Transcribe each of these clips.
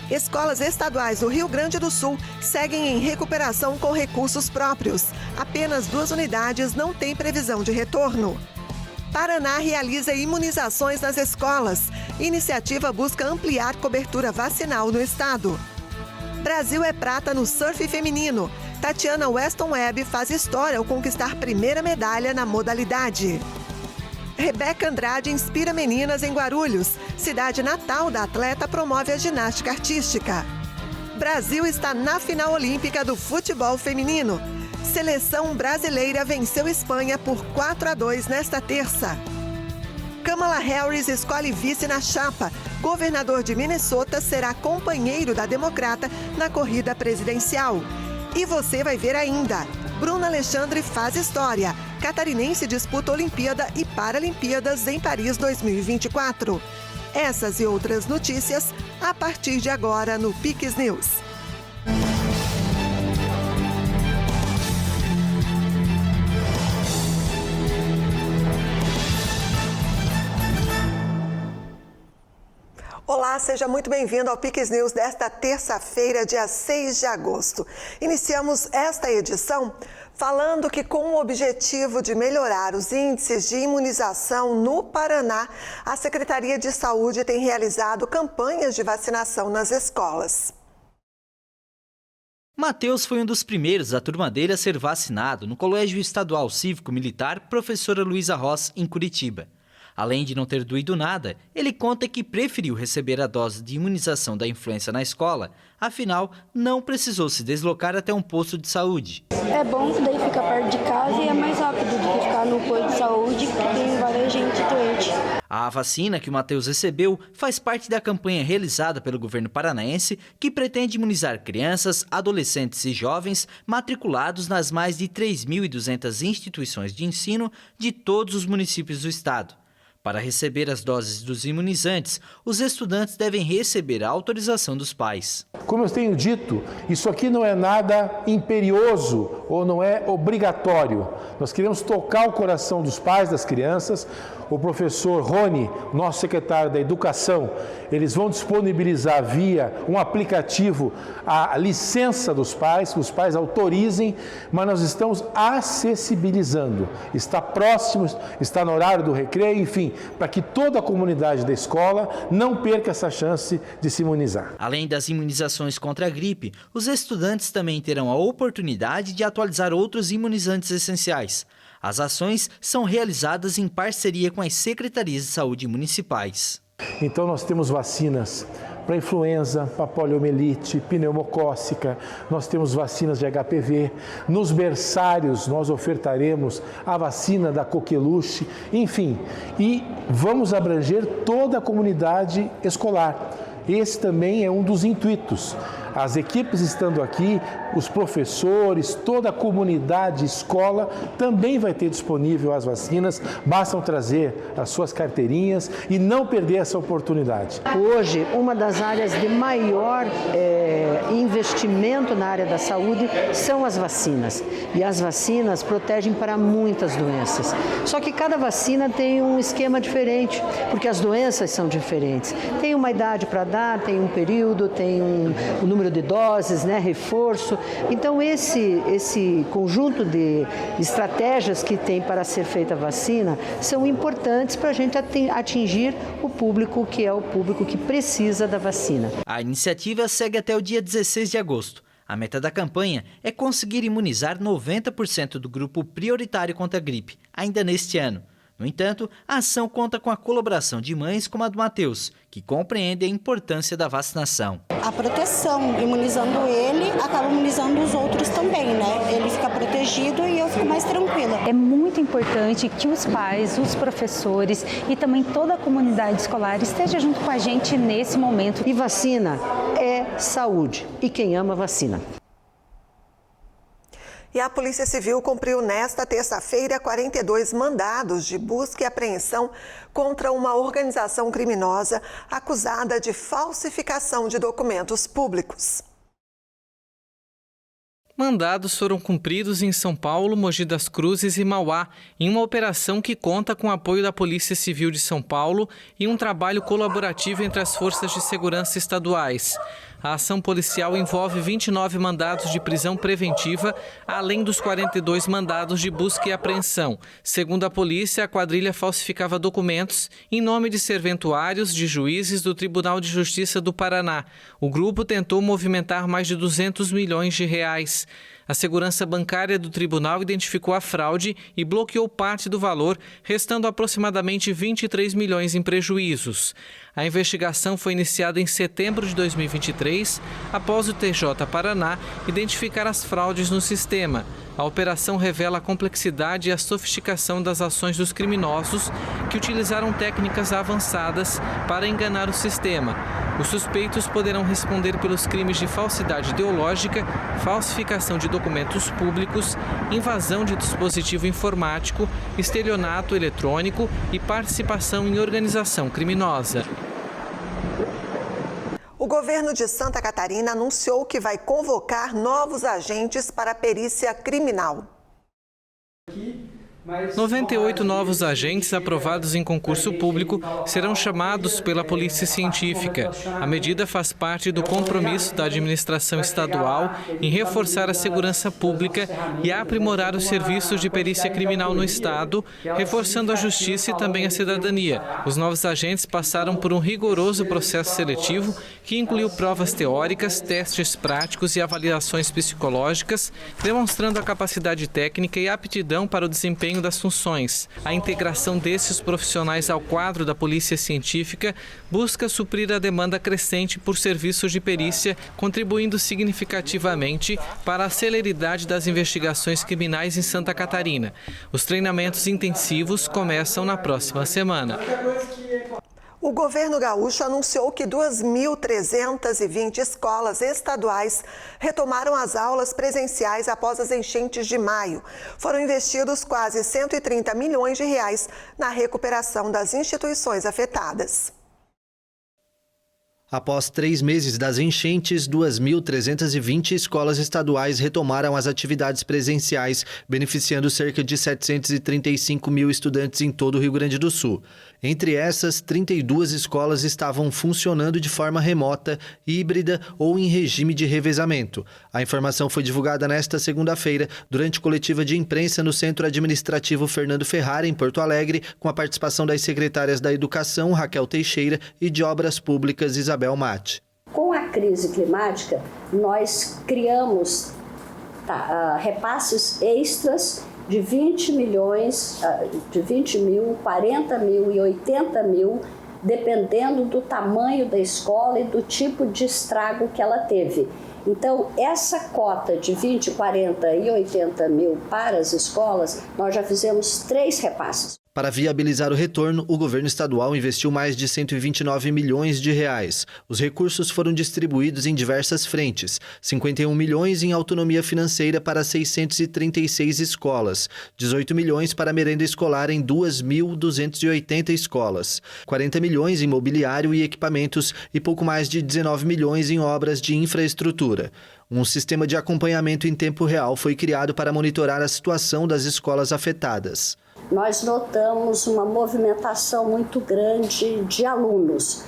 Escolas estaduais do Rio Grande do Sul seguem em recuperação com recursos próprios. Apenas 2 unidades não têm previsão de retorno. Paraná realiza imunizações nas escolas. Iniciativa busca ampliar cobertura vacinal no estado. Brasil é prata no surf feminino. Tatiana Weston Webb faz história ao conquistar primeira medalha na modalidade. Rebeca Andrade inspira meninas em Guarulhos. Cidade natal da atleta promove a ginástica artística. Brasil está na final olímpica do futebol feminino. Seleção brasileira venceu Espanha por 4-2 nesta terça. Kamala Harris escolhe vice na chapa. Governador de Minnesota será companheiro da democrata na corrida presidencial. E você vai ver ainda. Bruna Alexandre faz história. Catarinense disputa Olimpíada e Paralimpíadas em Paris 2024. Essas e outras notícias a partir de agora no Piques News. Olá, seja muito bem-vindo ao Piques News desta terça-feira, dia 6 de agosto. Iniciamos esta edição falando que, com o objetivo de melhorar os índices de imunização no Paraná, a Secretaria de Saúde tem realizado campanhas de vacinação nas escolas. Matheus foi um dos primeiros da turma dele a ser vacinado no Colégio Estadual Cívico-Militar Professora Luísa Ross, em Curitiba. Além de não ter doído nada, ele conta que preferiu receber a dose de imunização da influenza na escola, afinal, não precisou se deslocar até um posto de saúde. É bom que daí fica perto de casa e é mais rápido do que ficar no posto de saúde, que tem várias gente doente. A vacina que o Matheus recebeu faz parte da campanha realizada pelo governo paranaense, que pretende imunizar crianças, adolescentes e jovens matriculados nas mais de 3.200 instituições de ensino de todos os municípios do estado. Para receber as doses dos imunizantes, os estudantes devem receber a autorização dos pais. Como eu tenho dito, isso aqui não é nada imperioso ou não é obrigatório. Nós queremos tocar o coração dos pais, das crianças. O professor Rony, nosso secretário da Educação, eles vão disponibilizar via um aplicativo a licença dos pais, que os pais autorizem, mas nós estamos acessibilizando. Está próximo, está no horário do recreio, enfim, para que toda a comunidade da escola não perca essa chance de se imunizar. Além das imunizações contra a gripe, os estudantes também terão a oportunidade de atualizar outros imunizantes essenciais. As ações são realizadas em parceria com as secretarias de saúde municipais. Então nós temos vacinas para influenza, para poliomielite, pneumocócica, nós temos vacinas de HPV. Nos berçários nós ofertaremos a vacina da coqueluche, enfim, e vamos abranger toda a comunidade escolar. Esse também é um dos intuitos. As equipes estando aqui, os professores, toda a comunidade, escola, também vai ter disponível as vacinas. Bastam trazer as suas carteirinhas e não perder essa oportunidade. Hoje, uma das áreas de maior investimento na área da saúde são as vacinas. E as vacinas protegem para muitas doenças. Só que cada vacina tem um esquema diferente, porque as doenças são diferentes. Tem uma idade para dar, tem um período, tem um número de doses, reforço. Então, esse conjunto de estratégias que tem para ser feita a vacina são importantes para a gente atingir o público que é o público que precisa da vacina. A iniciativa segue até o dia 16 de agosto. A meta da campanha é conseguir imunizar 90% do grupo prioritário contra a gripe, ainda neste ano. No entanto, a ação conta com a colaboração de mães como a do Matheus, que compreendem a importância da vacinação. A proteção, imunizando ele, acaba imunizando os outros também, Ele fica protegido e eu fico mais tranquila. É muito importante que os pais, os professores e também toda a comunidade escolar esteja junto com a gente nesse momento. E vacina é saúde. E quem ama, vacina. E a Polícia Civil cumpriu nesta terça-feira 42 mandados de busca e apreensão contra uma organização criminosa acusada de falsificação de documentos públicos. Mandados foram cumpridos em São Paulo, Mogi das Cruzes e Mauá, em uma operação que conta com o apoio da Polícia Civil de São Paulo e um trabalho colaborativo entre as forças de segurança estaduais. A ação policial envolve 29 mandados de prisão preventiva, além dos 42 mandados de busca e apreensão. Segundo a polícia, a quadrilha falsificava documentos em nome de serventuários de juízes do Tribunal de Justiça do Paraná. O grupo tentou movimentar mais de 200 milhões de reais. A segurança bancária do tribunal identificou a fraude e bloqueou parte do valor, restando aproximadamente 23 milhões em prejuízos. A investigação foi iniciada em setembro de 2023, após o TJ Paraná identificar as fraudes no sistema. A operação revela a complexidade e a sofisticação das ações dos criminosos, que utilizaram técnicas avançadas para enganar o sistema. Os suspeitos poderão responder pelos crimes de falsidade ideológica, falsificação de documentos públicos, invasão de dispositivo informático, estelionato eletrônico e participação em organização criminosa. O governo de Santa Catarina anunciou que vai convocar novos agentes para a perícia criminal. 98 novos agentes aprovados em concurso público serão chamados pela Polícia Científica. A medida faz parte do compromisso da administração estadual em reforçar a segurança pública e aprimorar os serviços de perícia criminal no estado, reforçando a justiça e também a cidadania. Os novos agentes passaram por um rigoroso processo seletivo que incluiu provas teóricas, testes práticos e avaliações psicológicas, demonstrando a capacidade técnica e aptidão para o desempenho das funções. A integração desses profissionais ao quadro da Polícia Científica busca suprir a demanda crescente por serviços de perícia, contribuindo significativamente para a celeridade das investigações criminais em Santa Catarina. Os treinamentos intensivos começam na próxima semana. O governo gaúcho anunciou que 2.320 escolas estaduais retomaram as aulas presenciais após as enchentes de maio. Foram investidos quase 130 milhões de reais na recuperação das instituições afetadas. Após 3 meses das enchentes, 2.320 escolas estaduais retomaram as atividades presenciais, beneficiando cerca de 735 mil estudantes em todo o Rio Grande do Sul. Entre essas, 32 escolas estavam funcionando de forma remota, híbrida ou em regime de revezamento. A informação foi divulgada nesta segunda-feira, durante coletiva de imprensa no Centro Administrativo Fernando Ferrara, em Porto Alegre, com a participação das secretárias da Educação, Raquel Teixeira, e de Obras Públicas, Isabel Mate. Com a crise climática, nós criamos repasses extras de 20 milhões, de 20 mil, 40 mil e 80 mil, dependendo do tamanho da escola e do tipo de estrago que ela teve. Então, essa cota de 20, 40 e 80 mil para as escolas, nós já fizemos 3 repasses. Para viabilizar o retorno, o governo estadual investiu mais de 129 milhões de reais. Os recursos foram distribuídos em diversas frentes: 51 milhões em autonomia financeira para 636 escolas, 18 milhões para merenda escolar em 2.280 escolas, 40 milhões em mobiliário e equipamentos e pouco mais de 19 milhões em obras de infraestrutura. Um sistema de acompanhamento em tempo real foi criado para monitorar a situação das escolas afetadas. Nós notamos uma movimentação muito grande de alunos.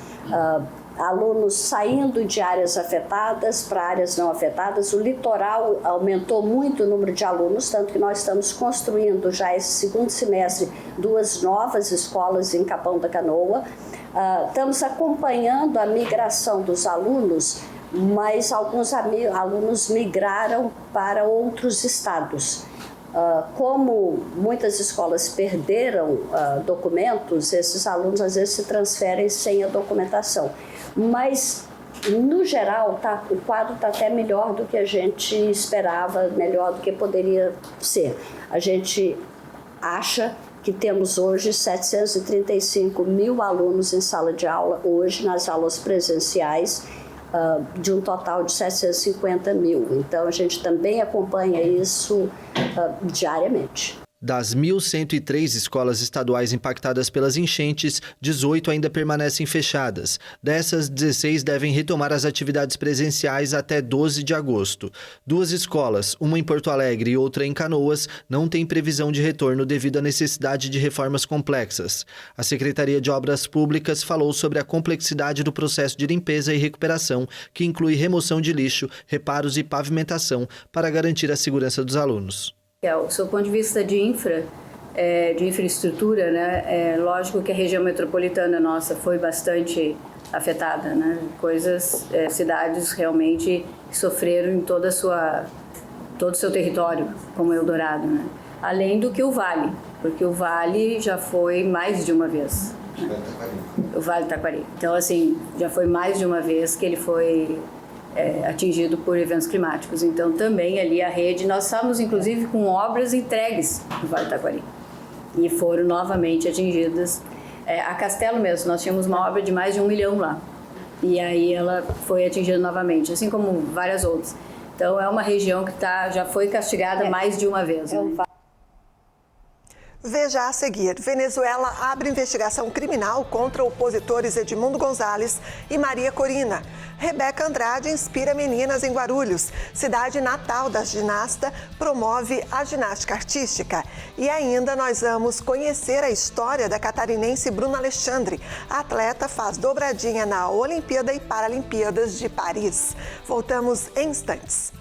Alunos saindo de áreas afetadas para áreas não afetadas. O litoral aumentou muito o número de alunos, tanto que nós estamos construindo já esse segundo semestre 2 novas escolas em Capão da Canoa. Estamos acompanhando a migração dos alunos, mas alguns alunos migraram para outros estados. Como muitas escolas perderam documentos, esses alunos às vezes se transferem sem a documentação. Mas, no geral, o quadro está até melhor do que a gente esperava, melhor do que poderia ser. A gente acha que temos hoje 735 mil alunos em sala de aula, hoje nas aulas presenciais, de um total de 750 mil. Então, a gente também acompanha isso diariamente. Das 1.103 escolas estaduais impactadas pelas enchentes, 18 ainda permanecem fechadas. Dessas, 16 devem retomar as atividades presenciais até 12 de agosto. 2 escolas, uma em Porto Alegre e outra em Canoas, não têm previsão de retorno devido à necessidade de reformas complexas. A Secretaria de Obras Públicas falou sobre a complexidade do processo de limpeza e recuperação, que inclui remoção de lixo, reparos e pavimentação para garantir a segurança dos alunos. Do seu ponto de vista de infraestrutura, né, é lógico que a região metropolitana nossa foi bastante afetada, né? Cidades realmente que sofreram em todo o seu território, como Eldorado, né? Além do que o Vale, porque o Vale já foi mais de uma vez. Né? O Vale do Taquari. Então, assim, já foi mais de uma vez que ele foi atingido por eventos climáticos. Então, também ali a rede, nós estávamos inclusive com obras entregues no Vale do Taquari e foram novamente atingidas. A Castelo mesmo, nós tínhamos uma obra de mais de 1 milhão lá e aí ela foi atingida novamente, assim como várias outras. Então, é uma região que já foi castigada mais de uma vez. Né? Veja a seguir, Venezuela abre investigação criminal contra opositores Edmundo Gonzalez e Maria Corina. Rebeca Andrade inspira meninas em Guarulhos. Cidade natal da ginasta promove a ginástica artística. E ainda nós vamos conhecer a história da catarinense Bruna Alexandre. A atleta faz dobradinha na Olimpíada e Paralimpíadas de Paris. Voltamos em instantes.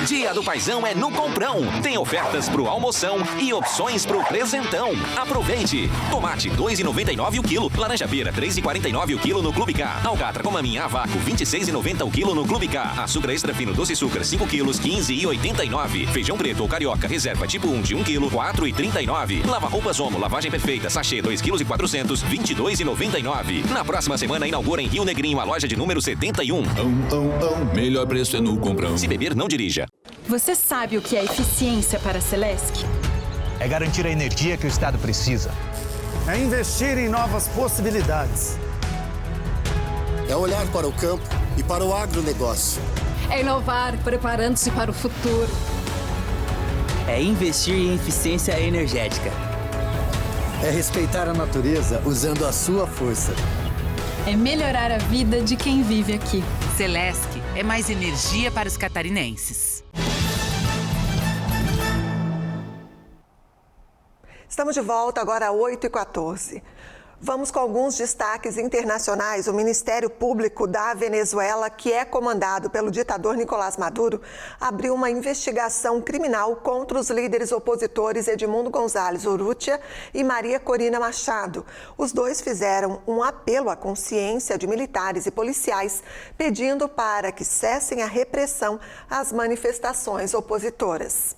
Dia do Paizão é no Comprão. Tem ofertas pro almoção e opções pro presentão. Aproveite! Tomate, R$ 2,99 o quilo. Laranja-pera, R$ 3,49 o quilo no Clube K. Alcatra com maminha a vácuo, R$ 26,90 o quilo no Clube K. Açúcar extra fino doce açúcar, 5 quilos, R$ 15,89. Feijão preto ou carioca, reserva tipo 1 de 1 quilo, R$ 4,39. Lava-roupas Omo, lavagem perfeita, sachê 2,4 kg, R$ 22,99. Na próxima semana inaugura em Rio Negrinho a loja de número 71. Melhor preço é no Comprão. Se beber, não dirija. Você sabe o que é eficiência para a Celesc? É garantir a energia que o Estado precisa. É investir em novas possibilidades. É olhar para o campo e para o agronegócio. É inovar, preparando-se para o futuro. É investir em eficiência energética. É respeitar a natureza usando a sua força. É melhorar a vida de quem vive aqui. Celesc é mais energia para os catarinenses. Estamos de volta agora às 8h14. Vamos com alguns destaques internacionais. O Ministério Público da Venezuela, que é comandado pelo ditador Nicolás Maduro, abriu uma investigação criminal contra os líderes opositores Edmundo Gonzalez Urrutia e Maria Corina Machado. Os dois fizeram um apelo à consciência de militares e policiais, pedindo para que cessem a repressão às manifestações opositoras.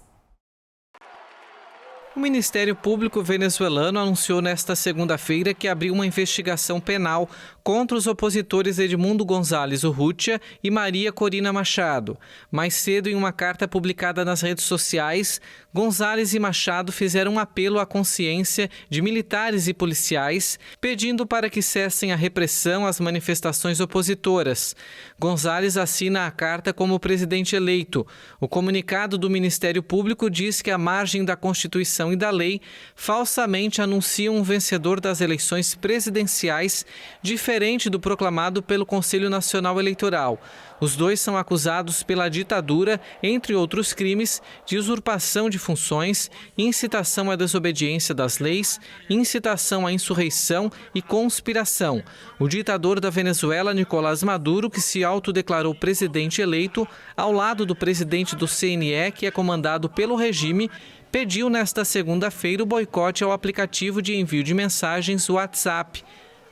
O Ministério Público venezuelano anunciou nesta segunda-feira que abriu uma investigação penal contra os opositores Edmundo Gonzalez Urrutia e Maria Corina Machado. Mais cedo, em uma carta publicada nas redes sociais, Gonzalez e Machado fizeram um apelo à consciência de militares e policiais, pedindo para que cessem a repressão às manifestações opositoras. Gonzalez assina a carta como presidente eleito. O comunicado do Ministério Público diz que, à margem da Constituição e da lei, falsamente anunciam um vencedor das eleições presidenciais diferente do proclamado pelo Conselho Nacional Eleitoral. Os dois são acusados pela ditadura, entre outros crimes, de usurpação de funções, incitação à desobediência das leis, incitação à insurreição e conspiração. O ditador da Venezuela, Nicolás Maduro, que se autodeclarou presidente eleito, ao lado do presidente do CNE, que é comandado pelo regime, pediu nesta segunda-feira o boicote ao aplicativo de envio de mensagens WhatsApp,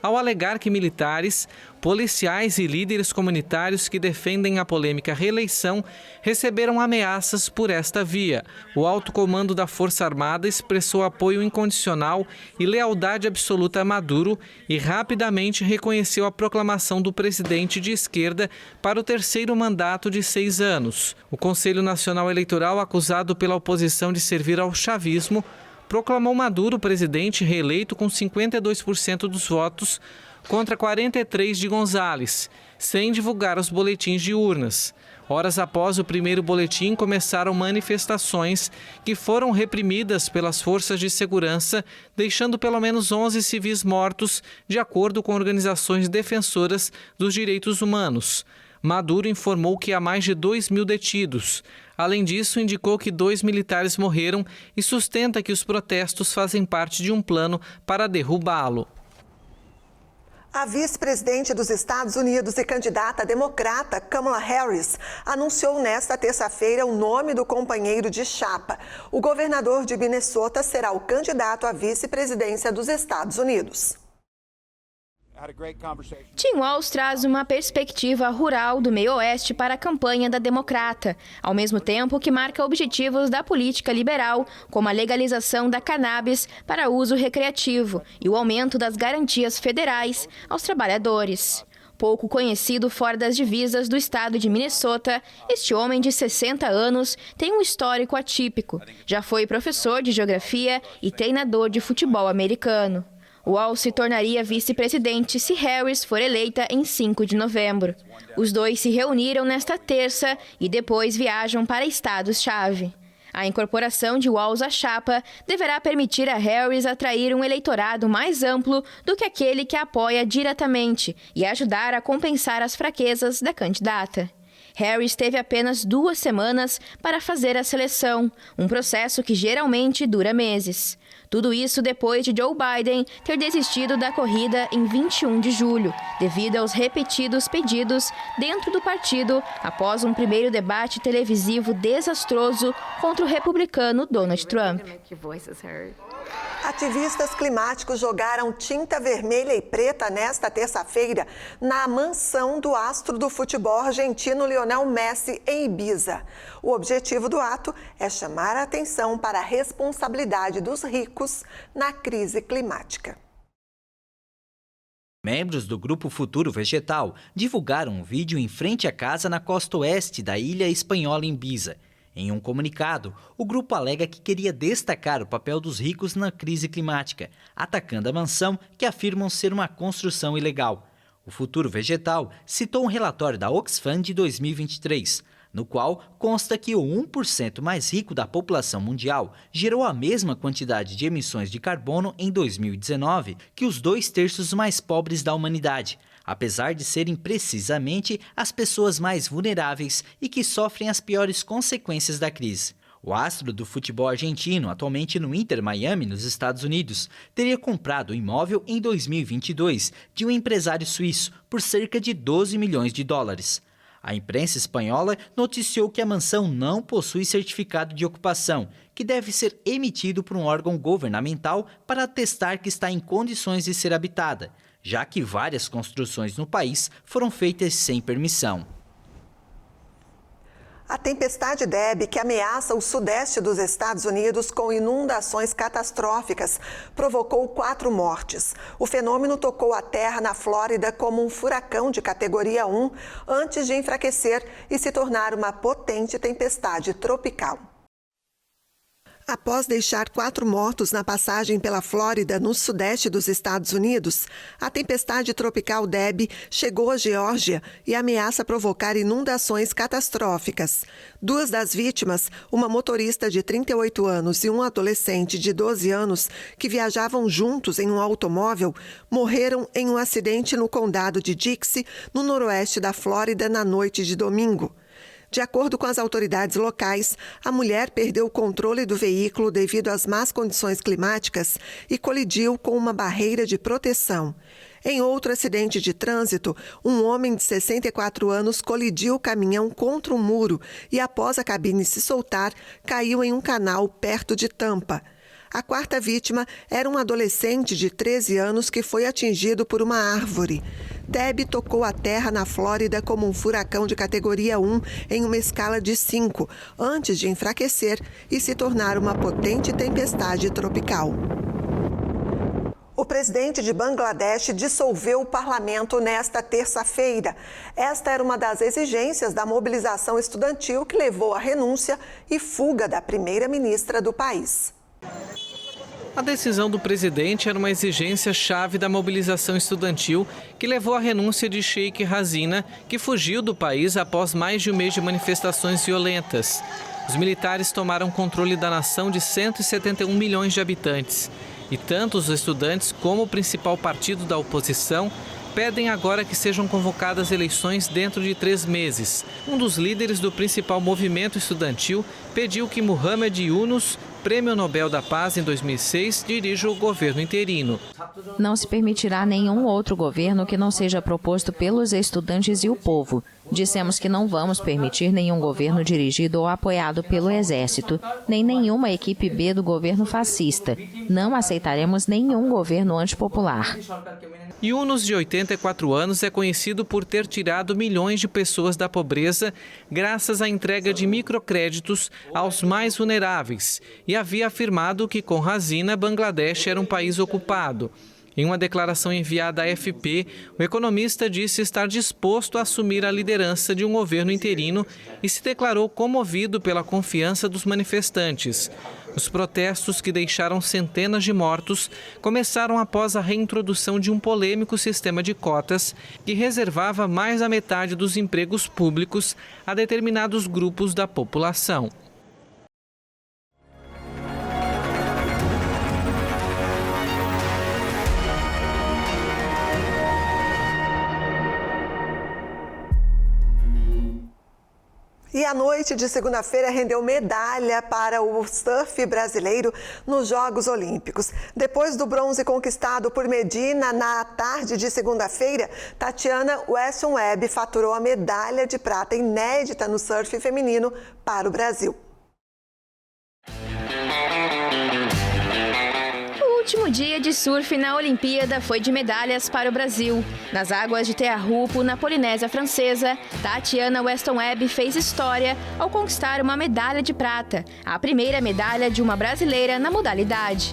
ao alegar que militares, policiais e líderes comunitários que defendem a polêmica reeleição receberam ameaças por esta via. O alto comando da Força Armada expressou apoio incondicional e lealdade absoluta a Maduro e rapidamente reconheceu a proclamação do presidente de esquerda para o terceiro mandato de 6 anos. O Conselho Nacional Eleitoral, acusado pela oposição de servir ao chavismo, proclamou Maduro presidente reeleito com 52% dos votos contra 43% de Gonzalez, sem divulgar os boletins de urnas. Horas após o primeiro boletim, começaram manifestações que foram reprimidas pelas forças de segurança, deixando pelo menos 11 civis mortos, de acordo com organizações defensoras dos direitos humanos. Maduro informou que há mais de 2.000 detidos. Além disso, indicou que 2 militares morreram e sustenta que os protestos fazem parte de um plano para derrubá-lo. A vice-presidente dos Estados Unidos e candidata democrata Kamala Harris anunciou nesta terça-feira o nome do companheiro de chapa. O governador de Minnesota será o candidato à vice-presidência dos Estados Unidos. Tim Walz traz uma perspectiva rural do meio-oeste para a campanha da democrata, ao mesmo tempo que marca objetivos da política liberal, como a legalização da cannabis para uso recreativo e o aumento das garantias federais aos trabalhadores. Pouco conhecido fora das divisas do estado de Minnesota, este homem de 60 anos tem um histórico atípico. Já foi professor de geografia e treinador de futebol americano. Walz se tornaria vice-presidente se Harris for eleita em 5 de novembro. Os dois se reuniram nesta terça e depois viajam para estados-chave. A incorporação de Walz à chapa deverá permitir a Harris atrair um eleitorado mais amplo do que aquele que a apoia diretamente e ajudar a compensar as fraquezas da candidata. Harris teve apenas 2 semanas para fazer a seleção, um processo que geralmente dura meses. Tudo isso depois de Joe Biden ter desistido da corrida em 21 de julho, devido aos repetidos pedidos dentro do partido após um primeiro debate televisivo desastroso contra o republicano Donald Trump. Ativistas climáticos jogaram tinta vermelha e preta nesta terça-feira na mansão do astro do futebol argentino Lionel Messi, em Ibiza. O objetivo do ato é chamar a atenção para a responsabilidade dos ricos na crise climática. Membros do grupo Futuro Vegetal divulgaram um vídeo em frente à casa na costa oeste da ilha espanhola Ibiza. Em um comunicado, o grupo alega que queria destacar o papel dos ricos na crise climática, atacando a mansão que afirmam ser uma construção ilegal. O Futuro Vegetal citou um relatório da Oxfam de 2023, no qual consta que o 1% mais rico da população mundial gerou a mesma quantidade de emissões de carbono em 2019 que os 2/3 mais pobres da humanidade, apesar de serem precisamente as pessoas mais vulneráveis e que sofrem as piores consequências da crise. O astro do futebol argentino, atualmente no Inter Miami, nos Estados Unidos, teria comprado o imóvel em 2022 de um empresário suíço por cerca de 12 milhões de dólares. A imprensa espanhola noticiou que a mansão não possui certificado de ocupação, que deve ser emitido por um órgão governamental para atestar que está em condições de ser habitada, já que várias construções no país foram feitas sem permissão. A tempestade Debby, que ameaça o sudeste dos Estados Unidos com inundações catastróficas, provocou 4 mortes. O fenômeno tocou a terra na Flórida como um furacão de categoria 1, antes de enfraquecer e se tornar uma potente tempestade tropical. Após deixar 4 mortos na passagem pela Flórida, no sudeste dos Estados Unidos, a tempestade tropical Debby chegou à Geórgia e ameaça provocar inundações catastróficas. 2 das vítimas, uma motorista de 38 anos e um adolescente de 12 anos, que viajavam juntos em um automóvel, morreram em um acidente no condado de Dixie, no noroeste da Flórida, na noite de domingo. De acordo com as autoridades locais, a mulher perdeu o controle do veículo devido às más condições climáticas e colidiu com uma barreira de proteção. Em outro acidente de trânsito, um homem de 64 anos colidiu o caminhão contra um muro e, após a cabine se soltar, caiu em um canal perto de Tampa. A 4ª vítima era um adolescente de 13 anos que foi atingido por uma árvore. Debby tocou a terra na Flórida como um furacão de categoria 1 em uma escala de 5, antes de enfraquecer e se tornar uma potente tempestade tropical. O presidente de Bangladesh dissolveu o parlamento nesta terça-feira. Esta era uma das exigências da mobilização estudantil que levou à renúncia e fuga da primeira-ministra do país. A decisão do presidente era uma exigência chave da mobilização estudantil que levou à renúncia de Sheikh Hasina, que fugiu do país após mais de um mês de manifestações violentas. Os militares tomaram controle da nação de 171 milhões de habitantes. E tanto os estudantes como o principal partido da oposição pedem agora que sejam convocadas eleições dentro de 3 meses. Um dos líderes do principal movimento estudantil pediu que Muhammad Yunus, Prêmio Nobel da Paz em 2006, dirija o governo interino. Não se permitirá nenhum outro governo que não seja proposto pelos estudantes e o povo. Dissemos que não vamos permitir nenhum governo dirigido ou apoiado pelo Exército, nem nenhuma equipe B do governo fascista. Não aceitaremos nenhum governo antipopular. Yunus, de 84 anos, é conhecido por ter tirado milhões de pessoas da pobreza graças à entrega de microcréditos aos mais vulneráveis e havia afirmado que com Hasina, Bangladesh era um país ocupado. Em uma declaração enviada à AFP, o economista disse estar disposto a assumir a liderança de um governo interino e se declarou comovido pela confiança dos manifestantes. Os protestos, que deixaram centenas de mortos, começaram após a reintrodução de um polêmico sistema de cotas que reservava mais da metade dos empregos públicos a determinados grupos da população. E a noite de segunda-feira rendeu medalha para o surf brasileiro nos Jogos Olímpicos. Depois do bronze conquistado por Medina na tarde de segunda-feira, Tatiana Weston Webb faturou a medalha de prata inédita no surf feminino para o Brasil. O último dia de surf na Olimpíada foi de medalhas para o Brasil. Nas águas de Teahupo, na Polinésia Francesa, Tatiana Weston Webb fez história ao conquistar uma medalha de prata, a primeira medalha de uma brasileira na modalidade.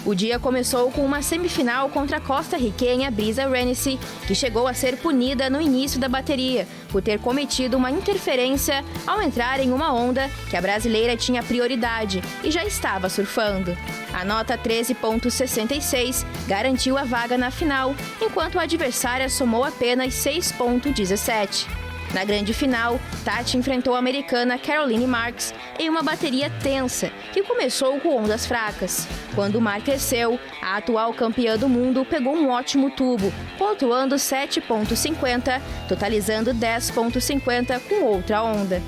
O dia começou com uma semifinal contra a costarriquenha Brisa Renesse, que chegou a ser punida no início da bateria por ter cometido uma interferência ao entrar em uma onda que a brasileira tinha prioridade e já estava surfando. A nota 13,66 garantiu a vaga na final, enquanto a adversária somou apenas 6,17. Na grande final, Tati enfrentou a americana Caroline Marks em uma bateria tensa, que começou com ondas fracas. Quando o mar cresceu, a atual campeã do mundo pegou um ótimo tubo, pontuando 7,50, totalizando 10,50 com outra onda.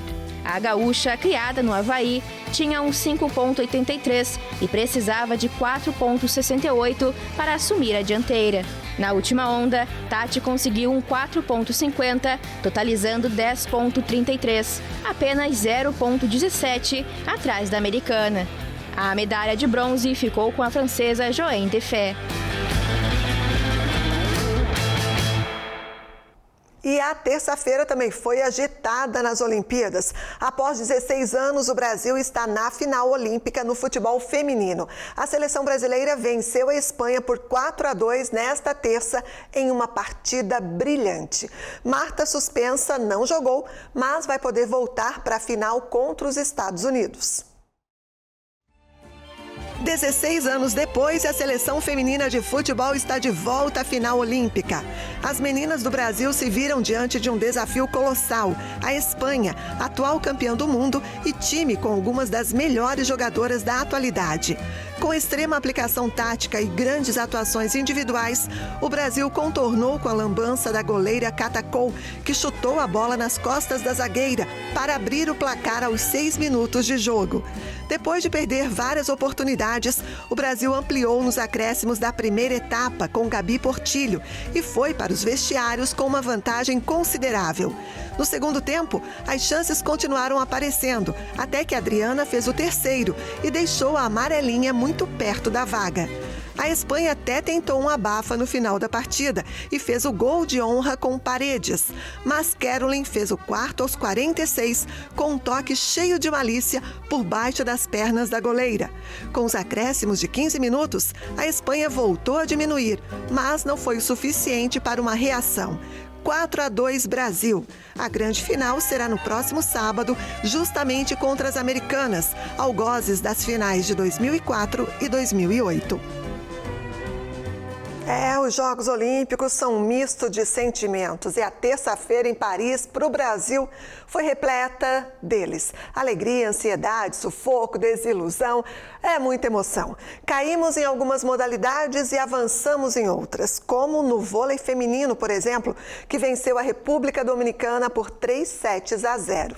A gaúcha, criada no Havaí, tinha um 5,83 e precisava de 4,68 para assumir a dianteira. Na última onda, Tati conseguiu um 4,50, totalizando 10,33, apenas 0,17 atrás da americana. A medalha de bronze ficou com a francesa Joanne Defay. E a terça-feira também foi agitada nas Olimpíadas. Após 16 anos, o Brasil está na final olímpica no futebol feminino. A seleção brasileira venceu a Espanha por 4-2 nesta terça em uma partida brilhante. Marta, suspensa, não jogou, mas vai poder voltar para a final contra os Estados Unidos. 16 anos depois, a seleção feminina de futebol está de volta à final olímpica. As meninas do Brasil se viram diante de um desafio colossal: a Espanha, atual campeã do mundo e time com algumas das melhores jogadoras da atualidade. Com extrema aplicação tática e grandes atuações individuais, o Brasil contornou com a lambança da goleira Cata Cole, que chutou a bola nas costas da zagueira para abrir o placar aos 6 minutos de jogo. Depois de perder várias oportunidades, o Brasil ampliou nos acréscimos da primeira etapa com Gabi Portillo e foi para os vestiários com uma vantagem considerável. No segundo tempo, as chances continuaram aparecendo, até que Adriana fez o terceiro e deixou a amarelinha muito perto da vaga. A Espanha até tentou um abafa no final da partida e fez o gol de honra com Paredes, mas Caroline fez o quarto aos 46 com um toque cheio de malícia por baixo das pernas da goleira. Com os acréscimos de 15 minutos, a Espanha voltou a diminuir, mas não foi o suficiente para uma reação. 4-2 Brasil. A grande final será no próximo sábado, justamente contra as americanas, algozes das finais de 2004 e 2008. Os Jogos Olímpicos são um misto de sentimentos e a terça-feira em Paris, para o Brasil, foi repleta deles. Alegria, ansiedade, sufoco, desilusão, muita emoção. Caímos em algumas modalidades e avançamos em outras, como no vôlei feminino, por exemplo, que venceu a República Dominicana por 3-0.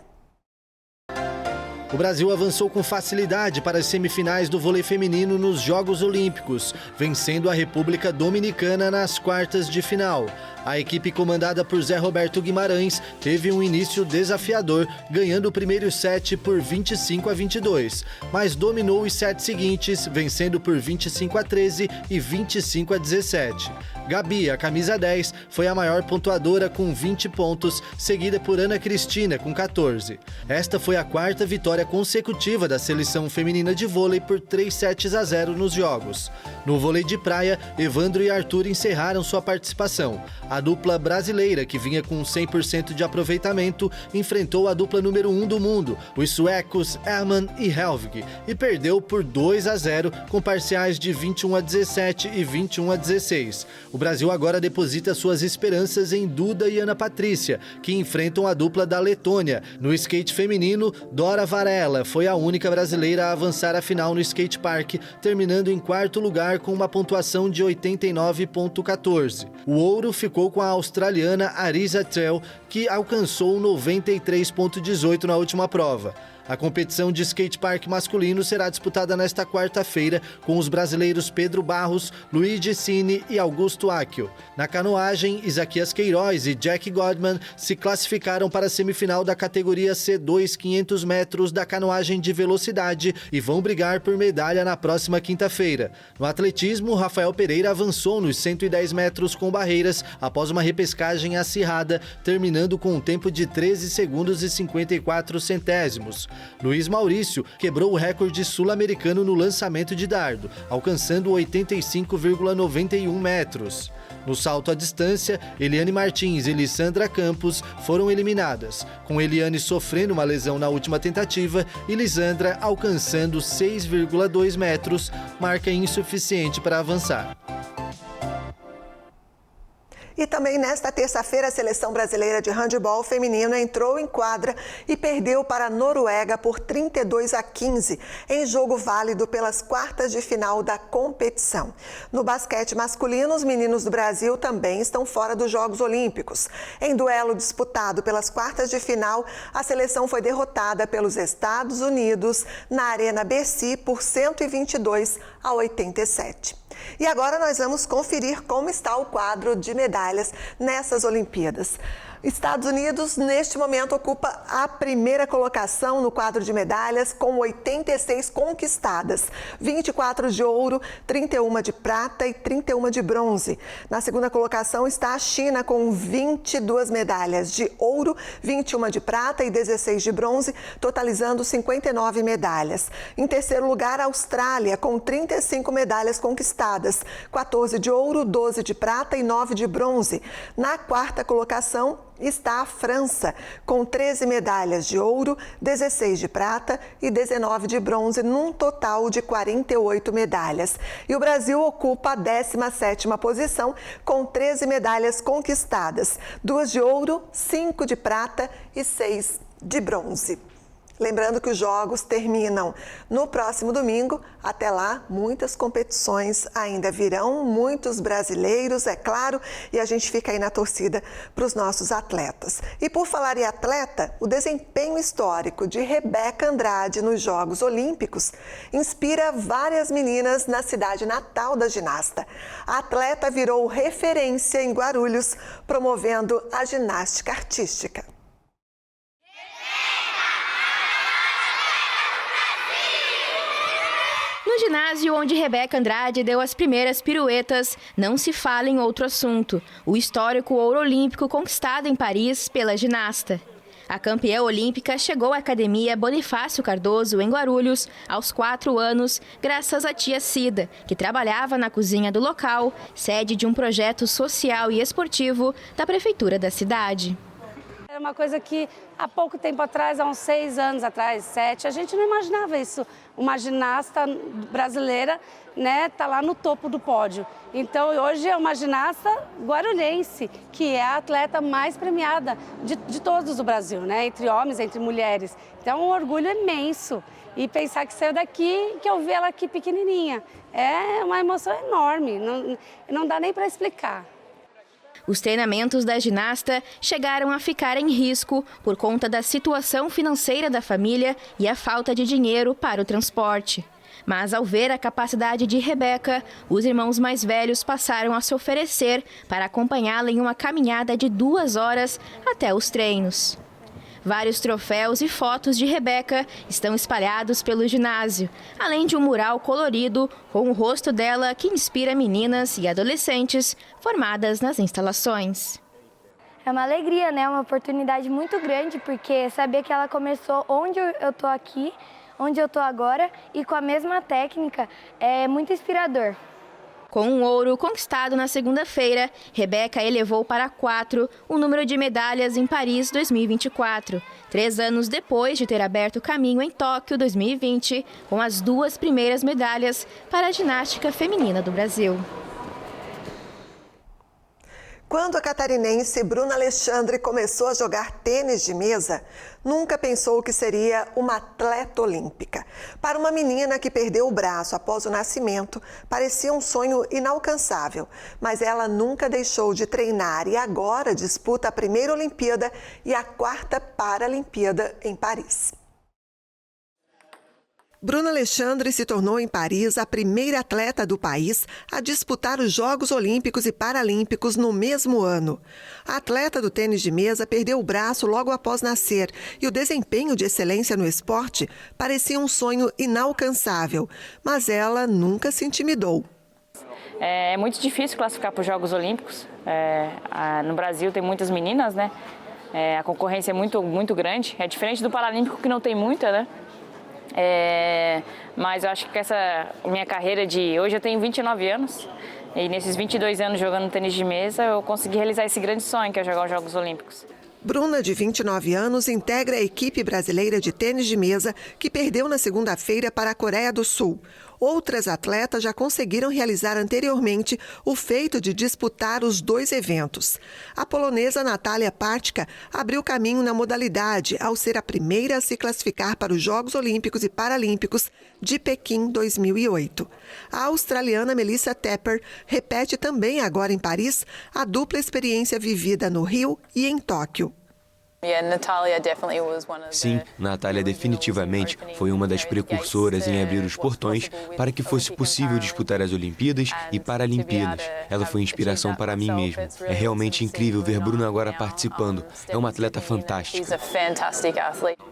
O Brasil avançou com facilidade para as semifinais do vôlei feminino nos Jogos Olímpicos, vencendo a República Dominicana nas quartas de final. A equipe comandada por Zé Roberto Guimarães teve um início desafiador, ganhando o primeiro set por 25-22, mas dominou os sets seguintes, vencendo por 25-13 e 25-17. Gabi, a camisa 10, foi a maior pontuadora com 20 pontos, seguida por Ana Cristina com 14. Esta foi a quarta vitória consecutiva da seleção feminina de vôlei por 3-0 nos jogos. No vôlei de praia, Evandro e Arthur encerraram sua participação. A dupla brasileira, que vinha com 100% de aproveitamento, enfrentou a dupla número 1 do mundo, os suecos Herman e Helvig, e perdeu por 2-0 com parciais de 21-17 e 21-16. O Brasil agora deposita suas esperanças em Duda e Ana Patrícia, que enfrentam a dupla da Letônia. No skate feminino, Dora Varela foi a única brasileira a avançar a final no skate park, terminando em quarto lugar com uma pontuação de 89,14. O ouro ficou com a australiana Arisa Trell, que alcançou 93,18 na última prova. A competição de skatepark masculino será disputada nesta quarta-feira com os brasileiros Pedro Barros, Luigi Cini e Augusto Acchio. Na canoagem, Isaquias Queiroz e Jack Godman se classificaram para a semifinal da categoria C2 500 metros da canoagem de velocidade e vão brigar por medalha na próxima quinta-feira. No atletismo, Rafael Pereira avançou nos 110 metros com barreiras após uma repescagem acirrada, terminando com um tempo de 13 segundos e 54 centésimos. Luiz Maurício quebrou o recorde sul-americano no lançamento de dardo, alcançando 85,91 metros. No salto à distância, Eliane Martins e Lissandra Campos foram eliminadas, com Eliane sofrendo uma lesão na última tentativa e Lissandra alcançando 6,2 metros, marca insuficiente para avançar. E também nesta terça-feira, a seleção brasileira de handebol feminino entrou em quadra e perdeu para a Noruega por 32-15, em jogo válido pelas quartas de final da competição. No basquete masculino, os meninos do Brasil também estão fora dos Jogos Olímpicos. Em duelo disputado pelas quartas de final, a seleção foi derrotada pelos Estados Unidos na Arena Bercy por 122-87. E agora nós vamos conferir como está o quadro de medalhas nessas Olimpíadas. Estados Unidos, neste momento, ocupa a primeira colocação no quadro de medalhas, com 86 conquistadas, 24 de ouro, 31 de prata e 31 de bronze. Na segunda colocação está a China, com 22 medalhas de ouro, 21 de prata e 16 de bronze, totalizando 59 medalhas. Em terceiro lugar, a Austrália, com 35 medalhas conquistadas, 14 de ouro, 12 de prata e 9 de bronze. Na quarta colocação está a França, com 13 medalhas de ouro, 16 de prata e 19 de bronze, num total de 48 medalhas. E o Brasil ocupa a 17ª posição, com 13 medalhas conquistadas, 2 de ouro, 5 de prata e 6 de bronze. Lembrando que os jogos terminam no próximo domingo. Até lá, muitas competições ainda virão, muitos brasileiros, é claro, e a gente fica aí na torcida para os nossos atletas. E por falar em atleta, o desempenho histórico de Rebeca Andrade nos Jogos Olímpicos inspira várias meninas na cidade natal da ginasta. A atleta virou referência em Guarulhos, promovendo a ginástica artística. No ginásio onde Rebeca Andrade deu as primeiras piruetas, não se fala em outro assunto: o histórico ouro olímpico conquistado em Paris pela ginasta. A campeã olímpica chegou à Academia Bonifácio Cardoso, em Guarulhos, aos 4 anos, graças à tia Cida, que trabalhava na cozinha do local, sede de um projeto social e esportivo da prefeitura da cidade. É uma coisa que há pouco tempo atrás, há uns 6 anos atrás, 7, a gente não imaginava isso. Uma ginasta brasileira, né, tá lá no topo do pódio. Então, hoje é uma ginasta guarulhense, que é a atleta mais premiada de todos do Brasil, né, entre homens, entre mulheres. Então, é um orgulho imenso. E pensar que saiu daqui, que eu vi ela aqui pequenininha, é uma emoção enorme, não dá nem para explicar. Os treinamentos da ginasta chegaram a ficar em risco por conta da situação financeira da família e a falta de dinheiro para o transporte. Mas ao ver a capacidade de Rebeca, os irmãos mais velhos passaram a se oferecer para acompanhá-la em uma caminhada de 2 horas até os treinos. Vários troféus e fotos de Rebeca estão espalhados pelo ginásio, além de um mural colorido com o rosto dela que inspira meninas e adolescentes formadas nas instalações. É uma alegria, né? Uma oportunidade muito grande, porque saber que ela começou onde eu tô aqui, onde eu tô agora, e com a mesma técnica, é muito inspirador. Com um ouro conquistado na segunda-feira, Rebeca elevou para 4 o número de medalhas em Paris 2024, 3 anos depois de ter aberto o caminho em Tóquio 2020, com as 2 primeiras medalhas para a ginástica feminina do Brasil. Quando a catarinense Bruna Alexandre começou a jogar tênis de mesa, nunca pensou que seria uma atleta olímpica. Para uma menina que perdeu o braço após o nascimento, parecia um sonho inalcançável. Mas ela nunca deixou de treinar e agora disputa a primeira Olimpíada e a 4ª Paralimpíada em Paris. Bruna Alexandre se tornou em Paris a primeira atleta do país a disputar os Jogos Olímpicos e Paralímpicos no mesmo ano. A atleta do tênis de mesa perdeu o braço logo após nascer e o desempenho de excelência no esporte parecia um sonho inalcançável, mas ela nunca se intimidou. É muito difícil classificar para os Jogos Olímpicos. No Brasil tem muitas meninas, né? A concorrência é muito grande. É diferente do Paralímpico, que não tem muita, né? Mas eu acho que essa minha carreira hoje eu tenho 29 anos e nesses 22 anos jogando tênis de mesa eu consegui realizar esse grande sonho que é jogar os Jogos Olímpicos. Bruna, de 29 anos, integra a equipe brasileira de tênis de mesa que perdeu na segunda-feira para a Coreia do Sul. Outras atletas já conseguiram realizar anteriormente o feito de disputar os 2 eventos. A polonesa Natália Partka abriu caminho na modalidade ao ser a primeira a se classificar para os Jogos Olímpicos e Paralímpicos de Pequim 2008. A australiana Melissa Tepper repete também agora em Paris a dupla experiência vivida no Rio e em Tóquio. Sim, Natália definitivamente foi uma das precursoras em abrir os portões para que fosse possível disputar as Olimpíadas e Paralimpíadas. Ela foi inspiração para mim mesmo. É realmente incrível ver Bruna agora participando. É uma atleta fantástica.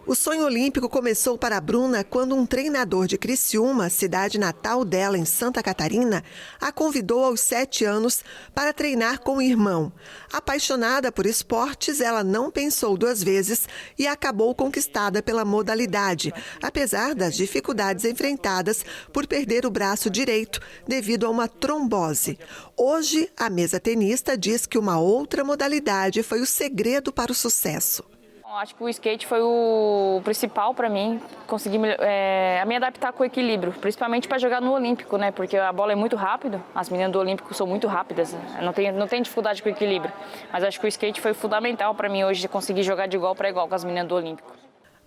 O sonho olímpico começou para a Bruna quando um treinador de Criciúma, cidade natal dela em Santa Catarina, a convidou aos 7 anos para treinar com o irmão. Apaixonada por esportes, ela não pensou 2 vezes e acabou conquistada pela modalidade, apesar das dificuldades enfrentadas por perder o braço direito devido a uma trombose. Hoje, a mesa-tenista diz que uma outra modalidade foi o segredo para o sucesso. Acho que o skate foi o principal para mim, conseguir me adaptar com o equilíbrio, principalmente para jogar no Olímpico, né? Porque a bola é muito rápida, as meninas do Olímpico são muito rápidas, não tem dificuldade com o equilíbrio. Mas acho que o skate foi fundamental para mim hoje de conseguir jogar de igual para igual com as meninas do Olímpico.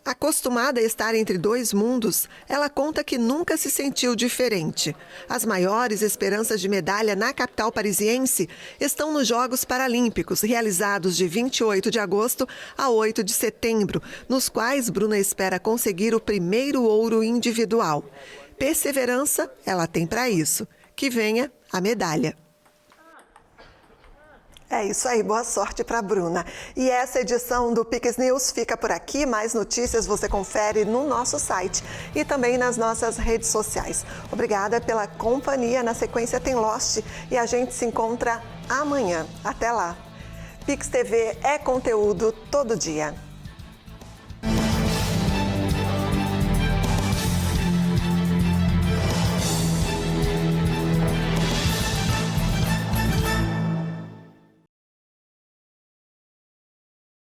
Acostumada a estar entre 2 mundos, ela conta que nunca se sentiu diferente. As maiores esperanças de medalha na capital parisiense estão nos Jogos Paralímpicos, realizados de 28 de agosto a 8 de setembro, nos quais Bruna espera conseguir o primeiro ouro individual. Perseverança ela tem para isso. Que venha a medalha. É isso aí, boa sorte para a Bruna. E essa edição do Pix News fica por aqui. Mais notícias você confere no nosso site e também nas nossas redes sociais. Obrigada pela companhia. Na sequência tem Lost e a gente se encontra amanhã. Até lá. Pix TV é conteúdo todo dia.